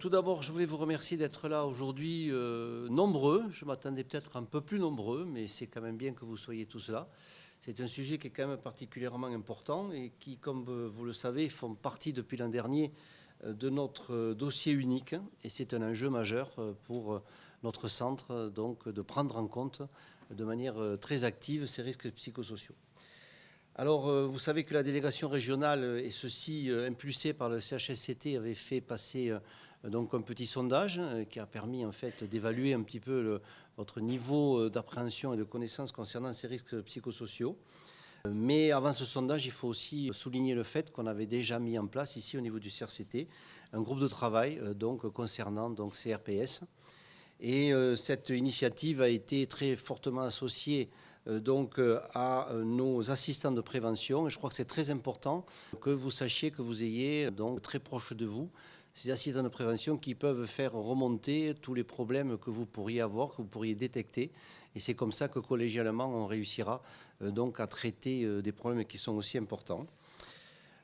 tout d'abord, je voulais vous remercier d'être là aujourd'hui nombreux. Je m'attendais peut-être un peu plus nombreux, mais c'est quand même bien que vous soyez tous là. C'est un sujet qui est quand même particulièrement important et qui, comme vous le savez, font partie depuis l'an dernier de notre dossier unique. Et c'est un enjeu majeur pour notre centre, donc de prendre en compte de manière très active ces risques psychosociaux. Alors, vous savez que la délégation régionale, et ceci impulsé par le CHSCT, avait fait passer donc un petit sondage qui a permis en fait d'évaluer un petit peu votre niveau d'appréhension et de connaissance concernant ces risques psychosociaux. Mais avant ce sondage, il faut aussi souligner le fait qu'on avait déjà mis en place ici au niveau du CRCT un groupe de travail donc concernant donc ces RPS. Et cette initiative a été très fortement associée donc à nos assistants de prévention. Et je crois que c'est très important que vous sachiez que vous ayez donc très proche de vous ces assistants de prévention qui peuvent faire remonter tous les problèmes que vous pourriez avoir, que vous pourriez détecter. Et c'est comme ça que collégialement on réussira donc à traiter des problèmes qui sont aussi importants.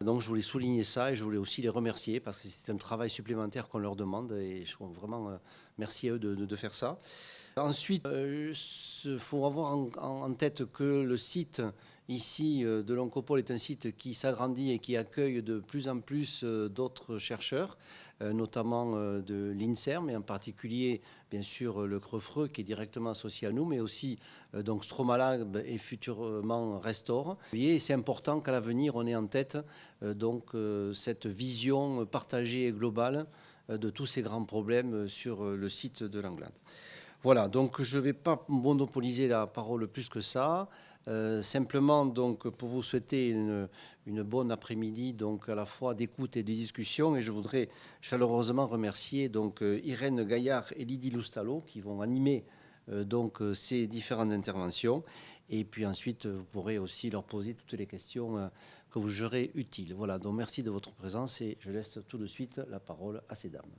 Donc je voulais souligner ça et je voulais aussi les remercier parce que c'est un travail supplémentaire qu'on leur demande et je trouve vraiment merci à eux de faire ça. Ensuite, il faut avoir en tête que le site ici de l'Oncopole est un site qui s'agrandit et qui accueille de plus en plus d'autres chercheurs, notamment de l'INSERM, et en particulier, bien sûr, le Creux-Freux qui est directement associé à nous, mais aussi donc Stromalab et futurement Restore. Et c'est important qu'à l'avenir, on ait en tête donc cette vision partagée et globale de tous ces grands problèmes sur le site de l'Anglade. Voilà, donc je ne vais pas monopoliser la parole plus que ça. Simplement, donc, pour vous souhaiter une bonne après-midi, donc à la fois d'écoute et de discussion. Et je voudrais chaleureusement remercier donc Irène Gaillard et Lydie Loustalo qui vont animer donc ces différentes interventions. Et puis ensuite, vous pourrez aussi leur poser toutes les questions que vous jugerez utiles. Voilà, donc merci de votre présence et je laisse tout de suite la parole à ces dames.